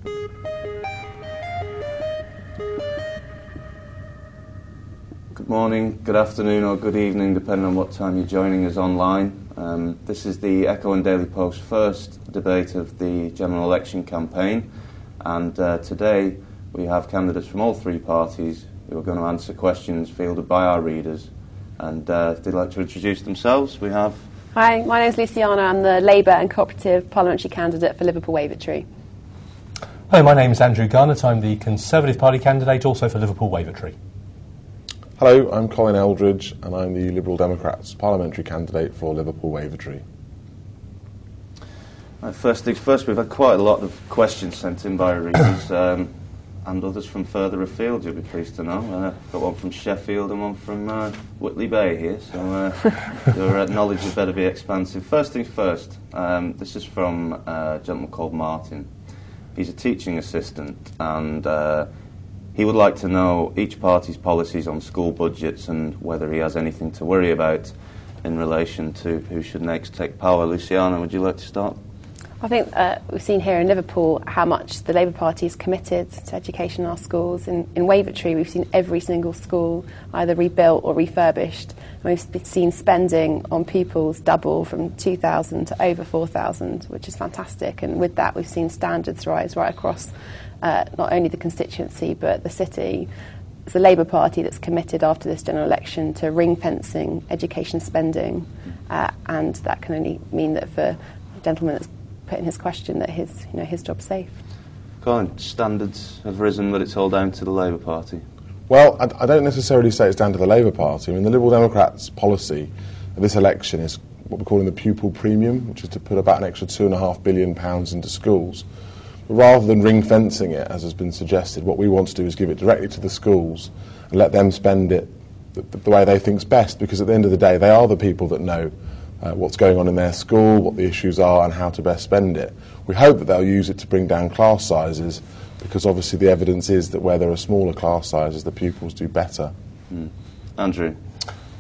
Good morning, good afternoon or good evening, depending on what time you're joining us online. This is the Echo and Daily Post's first debate of the general election campaign, and today we have candidates from all three parties who are going to answer questions fielded by our readers. And if they'd like to introduce themselves, we have... Hi, my name is Luciana. I'm the Labour and Cooperative parliamentary candidate for Liverpool Wavertree. Hi, my name is Andrew Garnett. I'm the Conservative Party candidate, also for Liverpool Wavertree. Hello, I'm Colin Eldridge and I'm the Liberal Democrats parliamentary candidate for Liverpool Wavertree. First things first, we've had quite a lot of questions sent in by readers and others from further afield, you'll be pleased to know. Got one from Sheffield and one from Whitley Bay here, so your knowledge had better be expansive. First things first, this is from a gentleman called Martin. He's a teaching assistant and he would like to know each party's policies on school budgets and whether he has anything to worry about in relation to who should next take power. Luciana, would you like to start? I think we've seen here in Liverpool how much the Labour Party is committed to education in our schools. In Wavertree, we've seen every single school either rebuilt or refurbished. And we've seen spending on pupils double from 2,000 to over 4,000, which is fantastic. And with that, we've seen standards rise right across not only the constituency but the city. It's the Labour Party that's committed after this general election to ring-fencing education spending, and that can only mean that for the gentleman that's put in his question that his job's safe. Colin, standards have risen, but it's all down to the Labour Party. Well, I don't necessarily say it's down to the Labour Party. I mean, the Liberal Democrats' policy of this election is what we're calling the pupil premium, which is to put about an extra £2.5 billion into schools. But rather than ring-fencing it, as has been suggested, what we want to do is give it directly to the schools and let them spend it the way they think's best, because at the end of the day, they are the people that know what's going on in their school, what the issues are and how to best spend it. We hope that they'll use it to bring down class sizes, because obviously the evidence is that where there are smaller class sizes, the pupils do better. Andrew?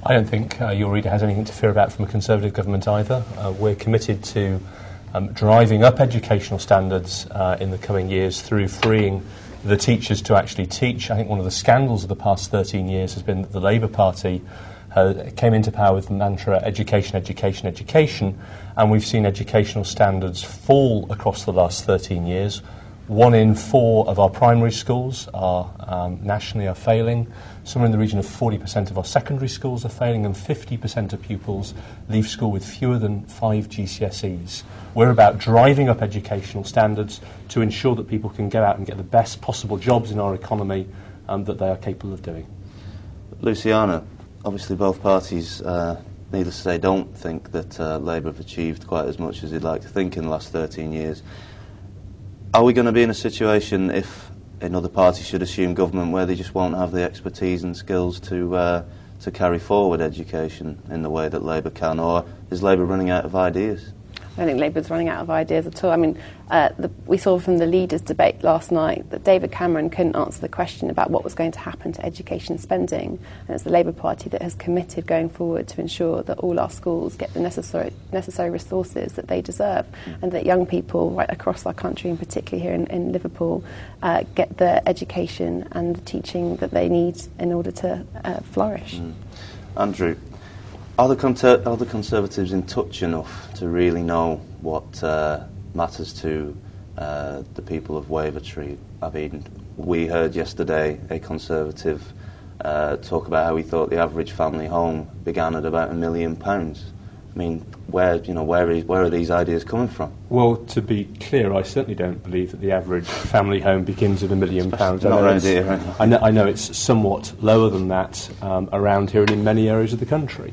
I don't think your reader has anything to fear about from a Conservative government either. We're committed to driving up educational standards in the coming years through freeing the teachers to actually teach. I think one of the scandals of the past 13 years has been that the Labour Party came into power with the mantra education, education, education, and we've seen educational standards fall across the last 13 years. 1 in 4 of our primary schools nationally are failing. Somewhere in the region of 40% of our secondary schools are failing, and 50% of pupils leave school with fewer than 5 GCSEs. We're about driving up educational standards to ensure that people can go out and get the best possible jobs in our economy that they are capable of doing. Luciana, obviously both parties, needless to say, don't think that Labour have achieved quite as much as they'd like to think in the last 13 years. Are we going to be in a situation, if another party should assume government, where they just won't have the expertise and skills to carry forward education in the way that Labour can, or is Labour running out of ideas? I don't think Labour's running out of ideas at all. I mean, we saw from the leaders' debate last night that David Cameron couldn't answer the question about what was going to happen to education spending, and it's the Labour Party that has committed going forward to ensure that all our schools get the necessary resources that they deserve, and that young people right across our country, and particularly here in Liverpool, get the education and the teaching that they need in order to flourish. Andrew, are the Conservatives in touch enough to really know what matters to the people of Wavertree? I mean, we heard yesterday a Conservative talk about how he thought the average family home began at about £1 million. I mean, where are these ideas coming from? Well, to be clear, I certainly don't believe that the average family home begins at £1 million. Not around here, right? I know it's somewhat lower than that around here and in many areas of the country.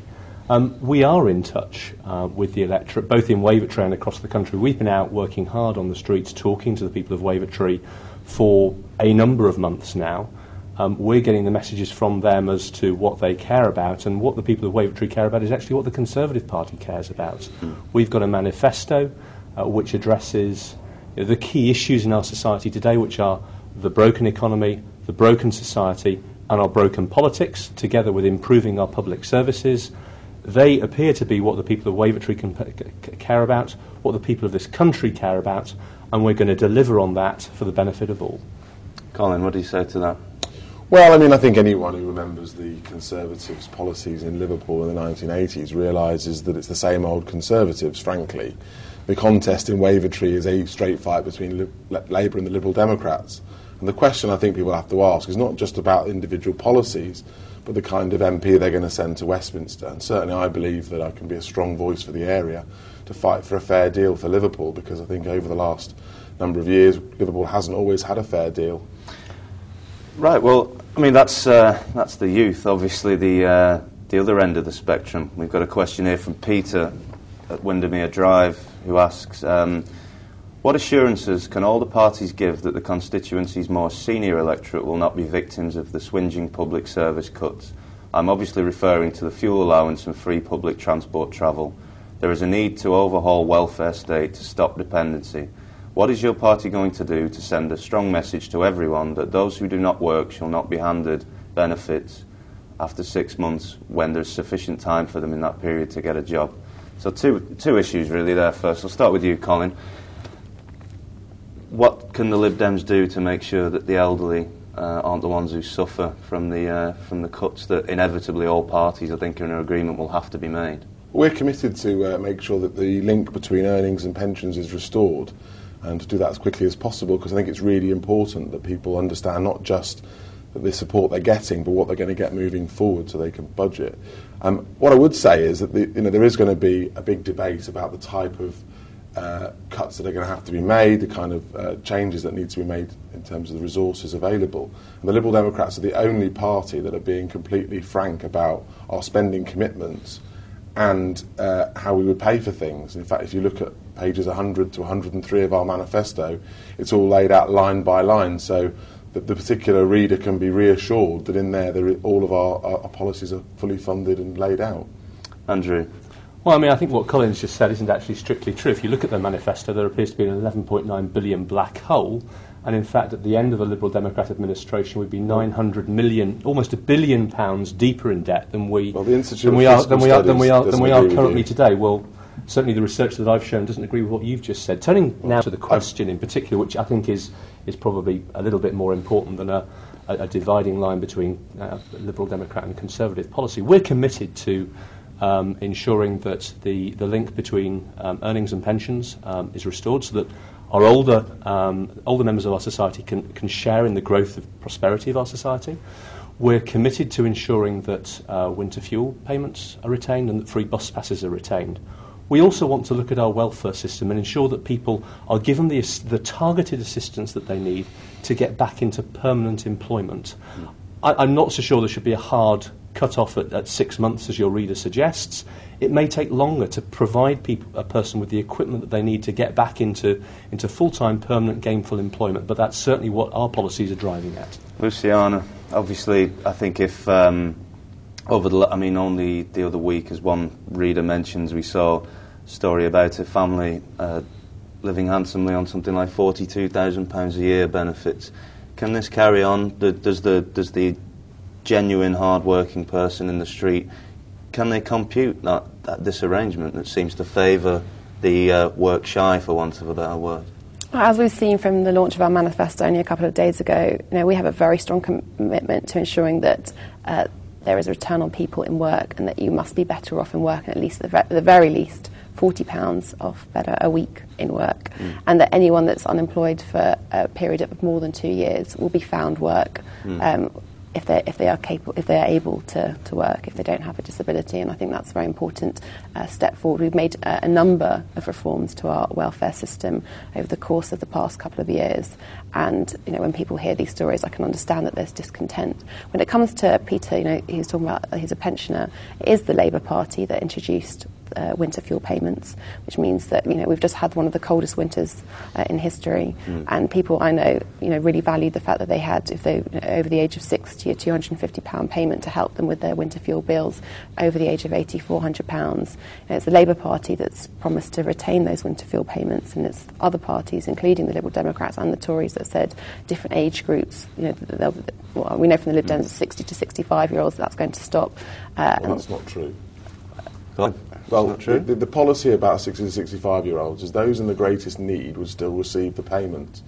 We are in touch with the electorate, both in Wavertree and across the country. We've been out working hard on the streets, talking to the people of Wavertree for a number of months now. We're getting the messages from them as to what they care about, and what the people of Wavertree care about is actually what the Conservative Party cares about. We've got a manifesto which addresses the key issues in our society today, which are the broken economy, the broken society, and our broken politics, together with improving our public services. They appear to be what the people of Wavertree care about, what the people of this country care about, and we're going to deliver on that for the benefit of all. Colin, what do you say to that? Well, I mean, I think anyone who remembers the Conservatives' policies in Liverpool in the 1980s realises that it's the same old Conservatives, frankly. The contest in Wavertree is a straight fight between Labour and the Liberal Democrats. And the question I think people have to ask is not just about individual policies, but the kind of MP they're going to send to Westminster. And certainly I believe that I can be a strong voice for the area to fight for a fair deal for Liverpool, because I think over the last number of years, Liverpool hasn't always had a fair deal. Right, well, I mean, that's the youth, obviously the other end of the spectrum. We've got a question here from Peter at Windermere Drive, who asks, what assurances can all the parties give that the constituency's more senior electorate will not be victims of the swinging public service cuts? I'm obviously referring to the fuel allowance and free public transport travel. There is a need to overhaul welfare state to stop dependency. What is your party going to do to send a strong message to everyone that those who do not work shall not be handed benefits after 6 months when there's sufficient time for them in that period to get a job? So two issues really there first. I'll start with you, Colin. What can the Lib Dems do to make sure that the elderly aren't the ones who suffer from the cuts that inevitably all parties, I think, are in agreement will have to be made? We're committed to make sure that the link between earnings and pensions is restored, and to do that as quickly as possible, because I think it's really important that people understand not just that the support they're getting, but what they're going to get moving forward so they can budget. What I would say is that there is going to be a big debate about the type of cuts that are going to have to be made, the kind of changes that need to be made in terms of the resources available. And the Liberal Democrats are the only party that are being completely frank about our spending commitments and how we would pay for things. In fact, if you look at pages 100 to 103 of our manifesto, it's all laid out line by line, so that the particular reader can be reassured that in there all of our policies are fully funded and laid out. Andrew? Well, I mean, I think what Colin's just said isn't actually strictly true. If you look at the manifesto, there appears to be an 11.9 billion black hole, and in fact, at the end of a Liberal Democrat administration, we'd be 900 million, almost £1 billion deeper in debt than we are currently today. Well, certainly the research that I've shown doesn't agree with what you've just said. Turning now to the question in particular, which I think is probably a little bit more important than a dividing line between Liberal Democrat and Conservative policy, we're committed to ensuring that the link between earnings and pensions is restored, so that our older members of our society can share in the growth of prosperity of our society. We're committed to ensuring that winter fuel payments are retained and that free bus passes are retained. We also want to look at our welfare system and ensure that people are given the targeted assistance that they need to get back into permanent employment. I'm not so sure there should be a hard cut-off at 6 months, as your reader suggests. It may take longer to provide a person with the equipment that they need to get back into full-time, permanent, gainful employment, but that's certainly what our policies are driving at. Luciana, obviously, I think if only the other week, as one reader mentions, we saw a story about a family living handsomely on something like £42,000 a year benefits. Can this carry on? Does the genuine hard-working person in the street, can they compute this arrangement that seems to favour the work shy, for want of a better word? As we've seen from the launch of our manifesto only a couple of days ago, we have a very strong commitment to ensuring that there is a return on people in work, and that you must be better off in work, and at least at the very least £40 off better a week in work, and that anyone that's unemployed for a period of more than 2 years will be found work if they are capable, if they are able to work, if they don't have a disability. And I think that's a very important step forward. We've made a number of reforms to our welfare system over the course of the past couple of years, and when people hear these stories, I can understand that there's discontent. When it comes to Peter, he was talking about he's a pensioner. It is the Labour Party that introduced winter fuel payments, which means that we've just had one of the coldest winters in history, and people I know really valued the fact that they had, if they over the age of 60, a £250 payment to help them with their winter fuel bills. Over the age of 80, £400. It's the Labour Party that's promised to retain those winter fuel payments, and it's other parties, including the Liberal Democrats and the Tories, that said different age groups. We know from the Lib Dems 60 to 65-year-olds that's going to stop. Well, that's not true. Well, Not true. the policy about 60 to 65-year-olds is those in the greatest need would still receive the payment.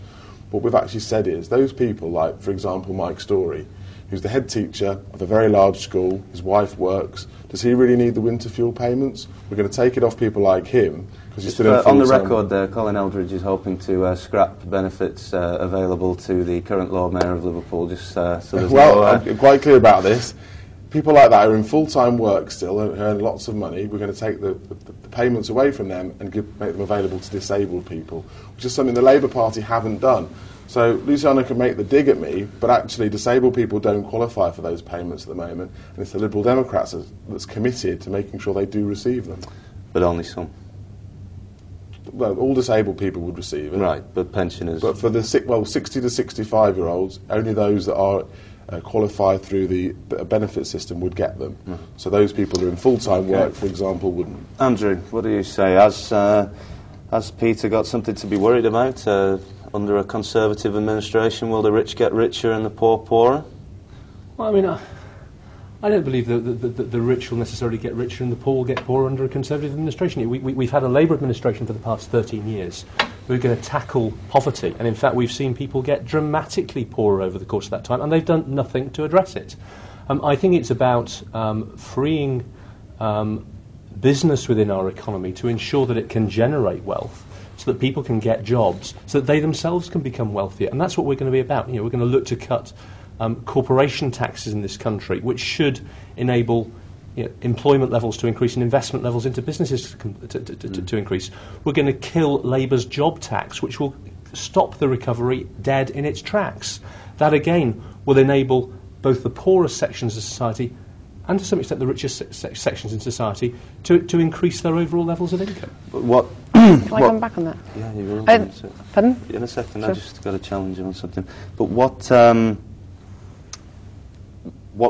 What we've actually said is those people, like, for example, Mike Story, who's the head teacher of a very large school, his wife works, does he really need the winter fuel payments? We're going to take it off people like him because he's still in on the full-time- record there, Colin Eldridge is hoping to scrap benefits available to the current Lord Mayor of Liverpool, just so there's Well, no... I'm quite clear about this. People like that are in full-time work still and earn lots of money. We're going to take the payments away from them and make them available to disabled people, which is something the Labour Party haven't done. So Luciana can make the dig at me, but actually disabled people don't qualify for those payments at the moment, and it's the Liberal Democrats that's committed to making sure they do receive them. But only some. Well, all disabled people would receive it. Right, but pensioners... But for the 60 to 65-year-olds, only those that are qualified through the benefit system would get them. So those people who are in full-time work, for example, wouldn't. Andrew, what do you say? Has Peter got something to be worried about? Under a Conservative administration, will the rich get richer and the poor poorer? Well, I mean, I don't believe that the rich will necessarily get richer and the poor will get poorer under a Conservative administration. We've had a Labour administration for the past 13 years. We're going to tackle poverty, and in fact we've seen people get dramatically poorer over the course of that time, and they've done nothing to address it. I think it's about freeing business within our economy to ensure that it can generate wealth, so that people can get jobs, so that they themselves can become wealthier. And that's what we're going to be about. We're going to look to cut corporation taxes in this country, which should enable employment levels to increase and investment levels into businesses to increase. We're going to kill Labour's job tax, which will stop the recovery dead in its tracks. That, again, will enable both the poorest sections of society and, to some extent, the richest sections in society to increase their overall levels of income. But what... Can I come back on that? Yeah, you will. Pardon? In a second, Sure. I just got to challenge you on something. But what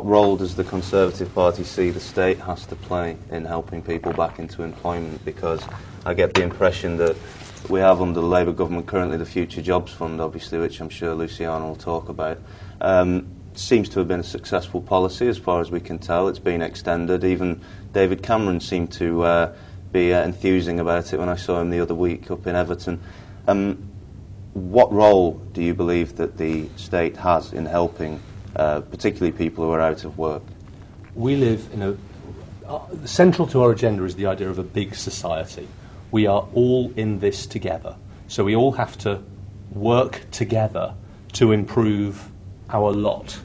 role does the Conservative Party see the state has to play in helping people back into employment? Because I get the impression that we have under the Labour government currently the Future Jobs Fund, obviously, which I'm sure Luciana will talk about. Seems to have been a successful policy as far as we can tell. It's been extended. Even David Cameron seemed to be enthusing about it when I saw him the other week up in Everton. What role do you believe that the state has in helping particularly people who are out of work? We live in central to our agenda is the idea of a big society. We are all in this together. So we all have to work together to improve our lot.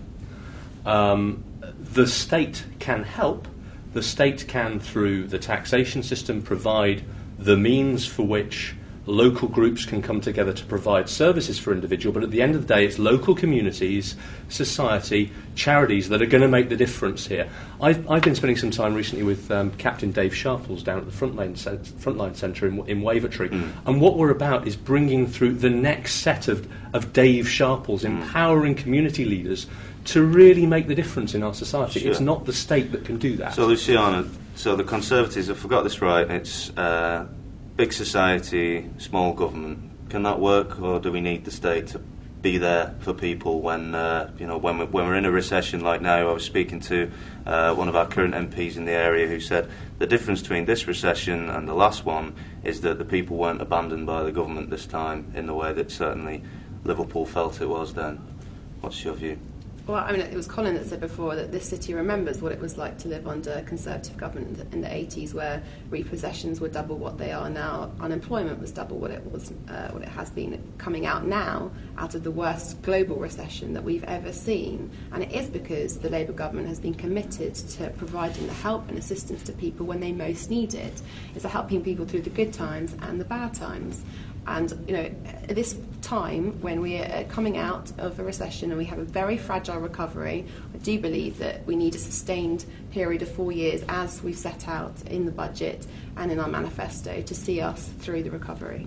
The state can help. The state can, through the taxation system, provide the means for which local groups can come together to provide services for individuals, but at the end of the day it's local communities, society, charities that are going to make the difference here. I've been spending some time recently with Captain Dave Sharples down at the Frontline Centre in Wavertree, and what we're about is bringing through the next set of Dave Sharples, empowering community leaders to really make the difference in our society. Sure. It's not the state that can do that. So, Luciana, the Conservatives, if I got this right, it's big society, small government. Can that work, or do we need the state to be there for people when when we're in a recession like now? I was speaking to one of our current MPs in the area who said the difference between this recession and the last one is that the people weren't abandoned by the government this time in the way that certainly Liverpool felt it was then. What's your view? Well, I mean, it was Colin that said before that this city remembers what it was like to live under Conservative government in the 80s, where repossessions were double what they are now, unemployment was double what it was, what it has been, coming out now out of the worst global recession that we've ever seen. And it is because the Labour government has been committed to providing the help and assistance to people when they most need it. It's helping people through the good times and the bad times. And, at this time, when we are coming out of a recession and we have a very fragile recovery, I do believe that we need a sustained period of 4 years, as we've set out in the budget and in our manifesto, to see us through the recovery.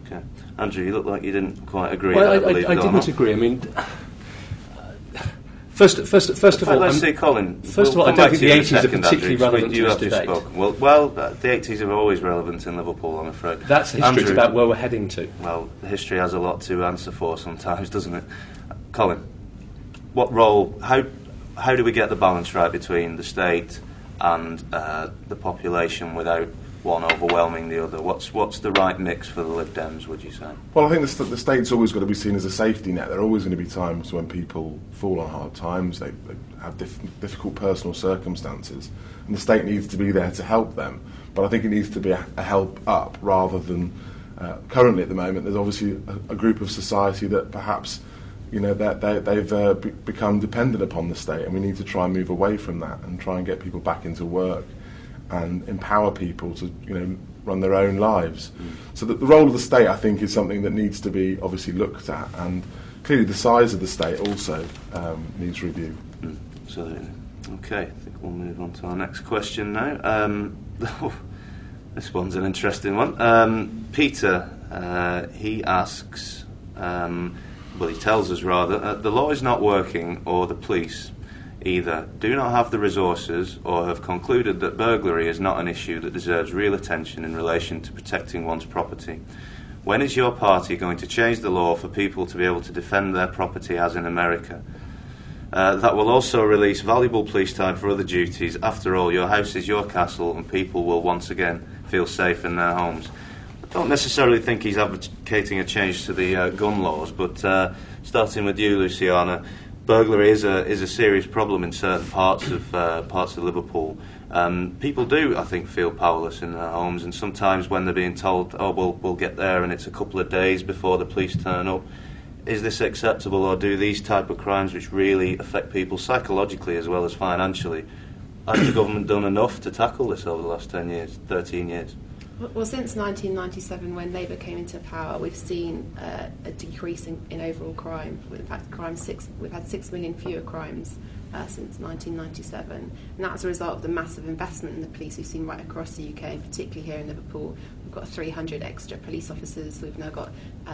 Okay. Andrew, you look like you didn't quite agree. Well, I didn't agree. I mean... First of all, let's see, Colin. First of all, I don't think the 80s are particularly relevant to this debate. Well, the 80s are always relevant in Liverpool, I'm afraid. That's history. Andrew, it's about where we're heading to. Well, history has a lot to answer for sometimes, doesn't it? Colin, what role? How do we get the balance right between the state and the population without one overwhelming the other? What's the right mix for the Lib Dems, would you say? Well, I think the state's always got to be seen as a safety net. There are always going to be times when people fall on hard times, they have difficult personal circumstances, and the state needs to be there to help them. But I think it needs to be a help up rather than currently at the moment. There's obviously a group of society that perhaps they've become dependent upon the state, and we need to try and move away from that and try and get people back into work and empower people to run their own lives. So that the role of the state, I think, is something that needs to be obviously looked at, and clearly the size of the state also needs review. Absolutely. Okay, I think we'll move on to our next question now. This one's an interesting one. Peter, he asks, he tells us rather, the law is not working, or the police either do not have the resources or have concluded that burglary is not an issue that deserves real attention in relation to protecting one's property. When is your party going to change the law for people to be able to defend their property as in America? That will also release valuable police time for other duties. After all, your house is your castle and people will once again feel safe in their homes. I don't necessarily think he's advocating a change to the gun laws, but starting with you, Luciana, burglary is a serious problem in certain parts of Liverpool. People do, I think, feel powerless in their homes, and sometimes when they're being told, "Oh, we'll get there," and it's a couple of days before the police turn up. Is this acceptable, or do these type of crimes, which really affect people psychologically as well as financially, has the government done enough to tackle this over the last 10 years, 13 years? Well, since 1997, when Labour came into power, we've seen a decrease in overall crime. In fact, we've had 6 million fewer crimes since 1997, and that's a result of the massive investment in the police we've seen right across the UK, and particularly here in Liverpool. We've got 300 extra police officers. We've now got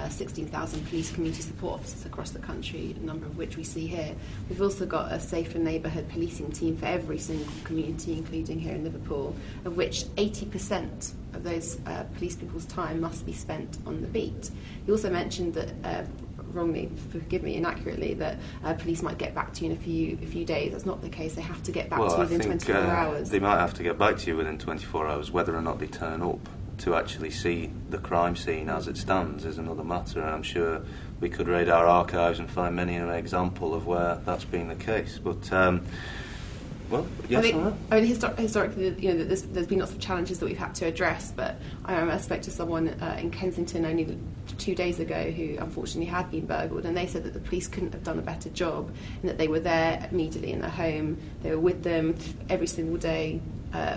16,000 police community support officers across the country, a number of which we see here. We've also got a safer neighbourhood policing team for every single community, including here in Liverpool, of which 80% of those police people's time must be spent on the beat. You also mentioned that, wrongly, forgive me, inaccurately, that police might get back to you in a few days. That's not the case. They have to get back to you within 24 hours. They might have to get back to you within 24 hours. Whether or not they turn up to actually see the crime scene as it stands is another matter, and I'm sure we could raid our archives and find many an example of where that's been the case. But yes, I mean, historically, there's been lots of challenges that we've had to address. But I spoke to someone in Kensington only 2 days ago who unfortunately had been burgled, and they said that the police couldn't have done a better job, and that they were there immediately in their home. They were with them every single day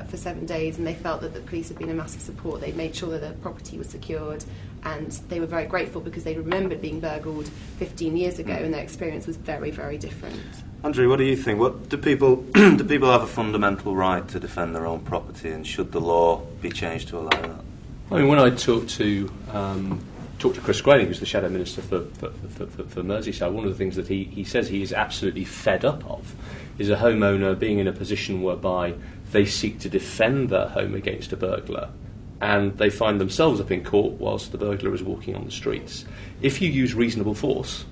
for 7 days, and they felt that the police had been a massive support. They made sure that their property was secured, and they were very grateful because they remembered being burgled 15 years ago, and their experience was very, very different. Andrew, what do you think? What do people have a fundamental right to defend their own property, and should the law be changed to allow that? I mean, when I talked to Chris Grayling, who's the Shadow Minister for Merseyside, one of the things that he says he is absolutely fed up of is a homeowner being in a position whereby they seek to defend their home against a burglar, and they find themselves up in court whilst the burglar is walking on the streets. If you use reasonable force,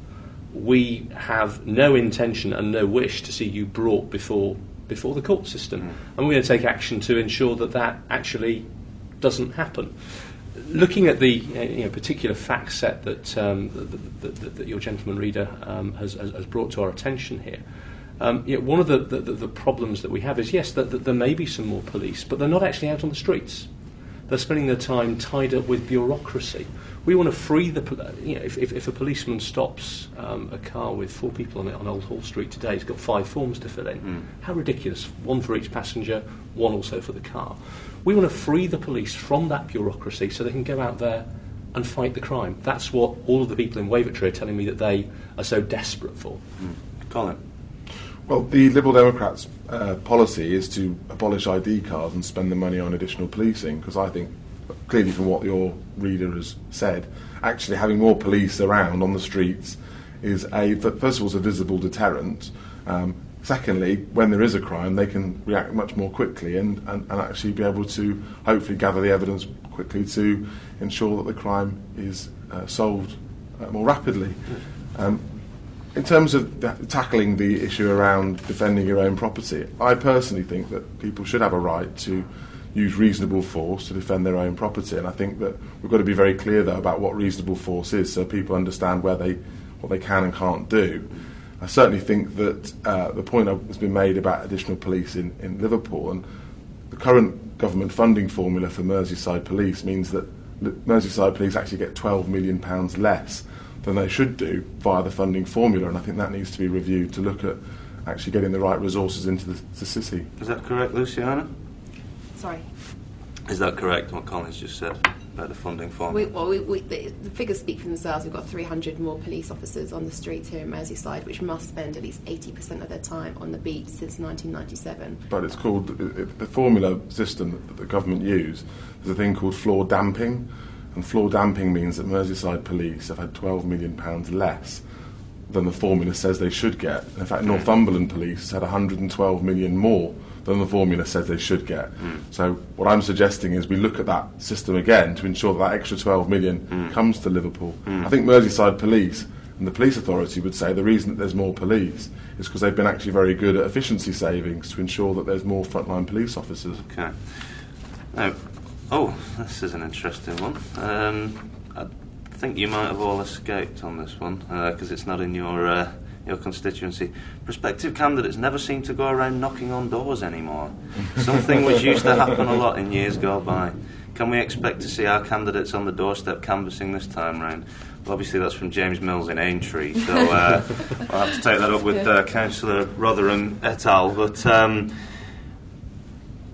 we have no intention and no wish to see you brought before the court system, and we're going to take action to ensure that actually doesn't happen. Looking at the particular fact set that your gentleman reader has brought to our attention here, one of the problems that we have is, yes, that there may be some more police, but they're not actually out on the streets. They're spending their time tied up with bureaucracy. We want to free if a policeman stops a car with 4 people on it on Old Hall Street today, he's got 5 forms to fill in. How ridiculous. 1 for each passenger, 1 also for the car. We want to free the police from that bureaucracy so they can go out there and fight the crime. That's what all of the people in Wavertree are telling me that they are so desperate for. Colin? Well, the Liberal Democrats' policy is to abolish ID cards and spend the money on additional policing, because I think, clearly from what your reader has said, actually having more police around on the streets is, first of all, a visible deterrent. Secondly, when there is a crime, they can react much more quickly and actually be able to hopefully gather the evidence quickly to ensure that the crime is solved more rapidly. In terms of tackling the issue around defending your own property, I personally think that people should have a right to use reasonable force to defend their own property, and I think that we've got to be very clear, though, about what reasonable force is, so people understand what they can and can't do. I certainly think that the point that's been made about additional police in Liverpool, and the current government funding formula for Merseyside Police means that Merseyside Police actually get £12 million less than they should do via the funding formula, and I think that needs to be reviewed to look at actually getting the right resources into the city. Is that correct, Luciana? Sorry. Is that correct, what Colin's just said about the funding formula? The figures speak for themselves. We've got 300 more police officers on the streets here in Merseyside, which must spend at least 80% of their time on the beat since 1997. But it's called, the formula system that the government use, there's a thing called floor damping, and floor damping means that Merseyside Police have had £12 million less than the formula says they should get. In fact, Northumberland Police had 112 million more than the formula says they should get. So what I'm suggesting is we look at that system again to ensure that extra 12 million comes to Liverpool. I think Merseyside Police and the police authority would say the reason that there's more police is because they've been actually very good at efficiency savings to ensure that there's more frontline police officers. Okay. Now, this is an interesting one. I think you might have all escaped on this one because it's not in your constituency. Prospective candidates never seem to go around knocking on doors anymore. Something which used to happen a lot in years gone by. Can we expect to see our candidates on the doorstep canvassing this time round? Well, obviously that's from James Mills in Aintree, so I'll have to take that up with Councillor Rotherham et al. But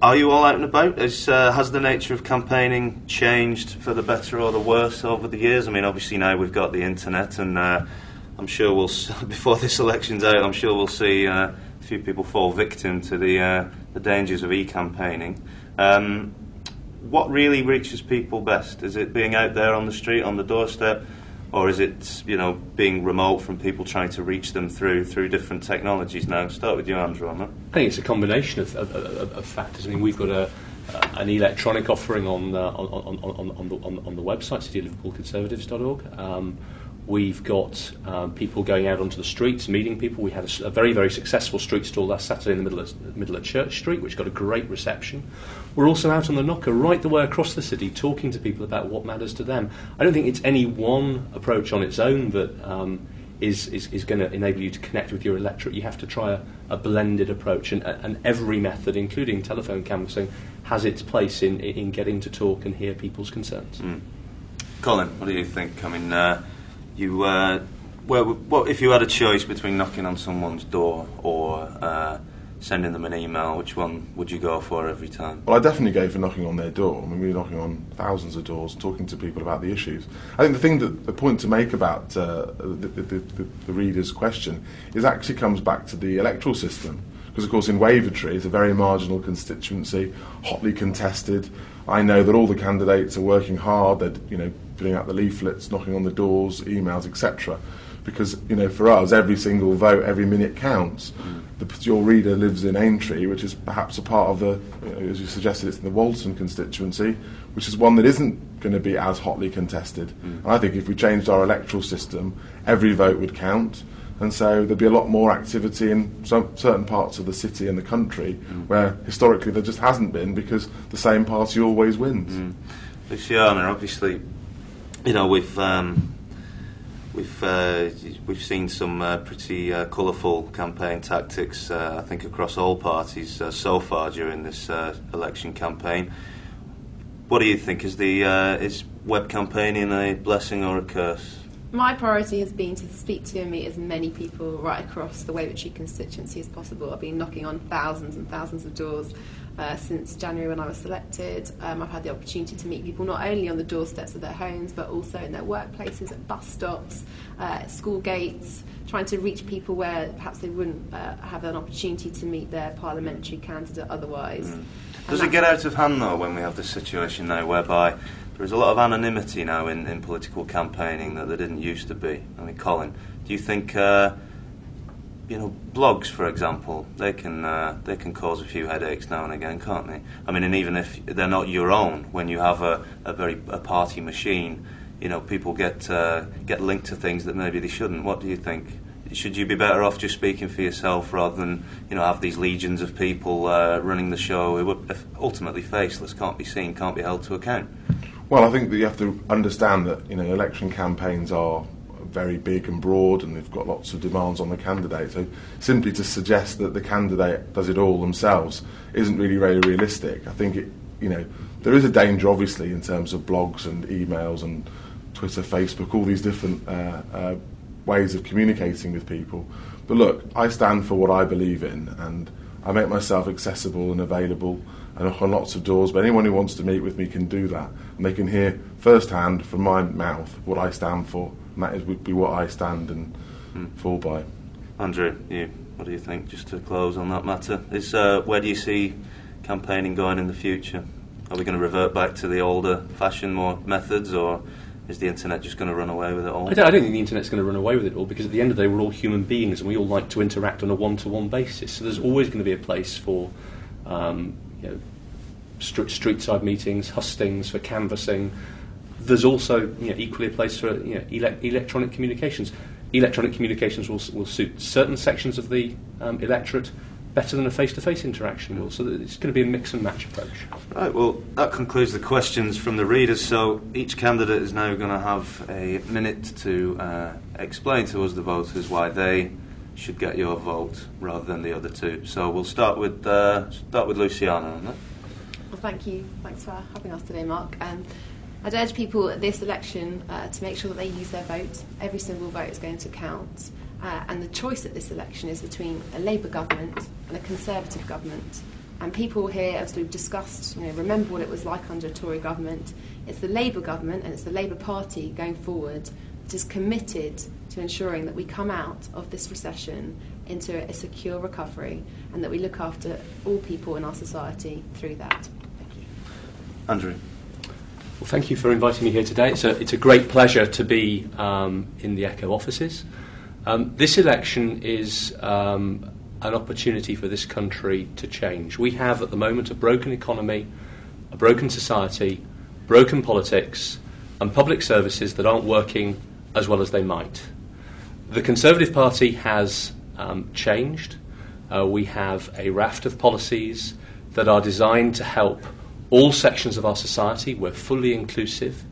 are you all out and about? Has the nature of campaigning changed for the better or the worse over the years? I mean, obviously now we've got the internet, and I'm sure before this election's out, I'm sure we'll see a few people fall victim to the dangers of e-campaigning. What really reaches people best? Is it being out there on the street, on the doorstep, or is it being remote from people trying to reach them through different technologies? Now, start with you, Andrew, on that. I think it's a combination of factors. I mean, we've got an electronic offering on the website, cityofliverpoolconservatives.org. We've got people going out onto the streets, meeting people. We had a very, very successful street stall last Saturday in the middle of Church Street, which got a great reception. We're also out on the knocker right the way across the city, talking to people about what matters to them. I don't think it's any one approach on its own that is going to enable you to connect with your electorate. You have to try a blended approach, and every method, including telephone canvassing, has its place in getting to talk and hear people's concerns. Colin, what do you think? I mean, if you had a choice between knocking on someone's door or sending them an email, which one would you go for every time? Well, I definitely go for knocking on their door. I mean, we're knocking on thousands of doors, talking to people about the issues. I think the point to make about the reader's question is actually comes back to the electoral system. Because, of course, in Wavertree, it's a very marginal constituency, hotly contested. I know that all the candidates are working hard. They're, filling out the leaflets, knocking on the doors, emails, etc. Because, for us, every single vote, every minute counts. Your reader lives in Aintree, which is perhaps a part of the, as you suggested, it's in the Walton constituency, which is one that isn't going to be as hotly contested. And I think if we changed our electoral system, every vote would count. And so there'd be a lot more activity in certain parts of the city and the country where historically there just hasn't been, because the same party always wins. Luciana, obviously, we've seen some pretty colourful campaign tactics, I think, across all parties so far during this election campaign. What do you think? Is web campaigning a blessing or a curse? My priority has been to speak to and meet as many people right across the Wavertree constituency as possible. I've been knocking on thousands and thousands of doors since January when I was selected. I've had the opportunity to meet people not only on the doorsteps of their homes, but also in their workplaces, at bus stops, at school gates, trying to reach people where perhaps they wouldn't have an opportunity to meet their parliamentary candidate otherwise. Does it get out of hand, though, when we have this situation now whereby there is a lot of anonymity now in political campaigning that there didn't used to be? I mean, Colin, do you think, blogs, for example, they can cause a few headaches now and again, can't they? I mean, and even if they're not your own, when you have a party machine, people get linked to things that maybe they shouldn't. What do you think? should you be better off just speaking for yourself rather than have these legions of people running the show who are ultimately faceless, can't be seen, can't be held to account? Well, I think that you have to understand that election campaigns are very big and broad, and they've got lots of demands on the candidate. So simply to suggest that the candidate does it all themselves isn't really very realistic. I think there is a danger, obviously, in terms of blogs and emails and Twitter, Facebook, all these different ways of communicating with people. But look, I stand for what I believe in, and I make myself accessible and available and knock on lots of doors, but anyone who wants to meet with me can do that, and they can hear firsthand from my mouth what I stand for, and that would be what I stand and fall by. Andrew, what do you think, just to close on that matter? Where do you see campaigning going in the future? Are we going to revert back to the older fashioned more methods, or is the internet just going to run away with it all? I don't think the internet's going to run away with it all, because at the end of the day we're all human beings and we all like to interact on a one-to-one basis. So there's always going to be a place for street-side meetings, hustings, for canvassing. There's also equally a place for electronic communications. Electronic communications will suit certain sections of the electorate better than a face-to-face interaction will. So it's going to be a mix and match approach. Right, well, that concludes the questions from the readers. So each candidate is now going to have a minute to explain to us, the voters, why they should get your vote rather than the other two. So we'll start with Luciana on that. Well, thank you. Thanks for having us today, Mark. I'd urge people at this election to make sure that they use their vote. Every single vote is going to count. And the choice at this election is between a Labour government and a Conservative government. And people here, as we've discussed, remember what it was like under a Tory government. It's the Labour government and it's the Labour Party going forward that is committed to ensuring that we come out of this recession into a secure recovery and that we look after all people in our society through that. Thank you. Andrew. Well, thank you for inviting me here today. It's a great pleasure to be in the Echo offices. This election is an opportunity for this country to change. We have at the moment a broken economy, a broken society, broken politics, and public services that aren't working as well as they might. The Conservative Party has changed. We have a raft of policies that are designed to help all sections of our society. We're fully inclusive.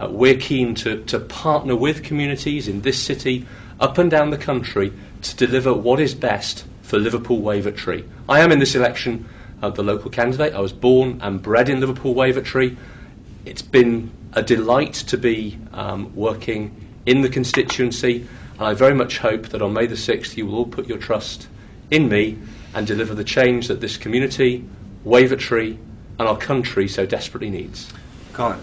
We're keen to partner with communities in this city, up and down the country, to deliver what is best for Liverpool Wavertree. I am in this election the local candidate. I was born and bred in Liverpool Wavertree. It's been a delight to be working in the constituency, and I very much hope that on May the 6th you will all put your trust in me and deliver the change that this community, Wavertree, and our country so desperately needs. Colin.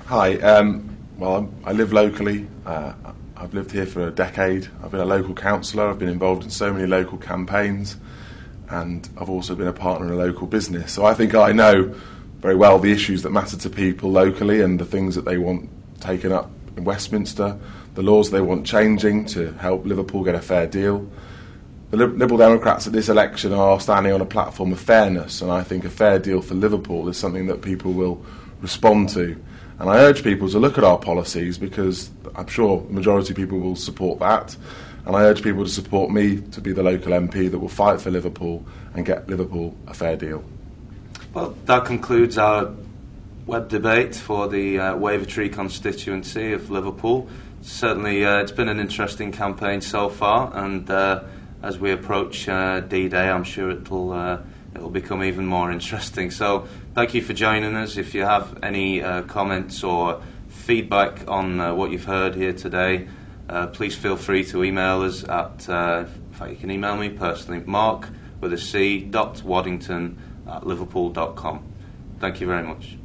Hi. I live locally. I've lived here for a decade. I've been a local councillor. I've been involved in so many local campaigns, and I've also been a partner in a local business. So I think I know very well the issues that matter to people locally and the things that they want taken up in Westminster, the laws they want changing to help Liverpool get a fair deal. The Liberal Democrats at this election are standing on a platform of fairness, and I think a fair deal for Liverpool is something that people will respond to. And I urge people to look at our policies, because I'm sure the majority of people will support that. And I urge people to support me to be the local MP that will fight for Liverpool and get Liverpool a fair deal. Well, that concludes our web debate for the Wavertree constituency of Liverpool. Certainly, it's been an interesting campaign so far, and as we approach D-Day, I'm sure it'll become even more interesting. So thank you for joining us. If you have any comments or feedback on what you've heard here today, please feel free to email us at, in fact you can email me personally, mark.waddington@liverpool.com. Thank you very much.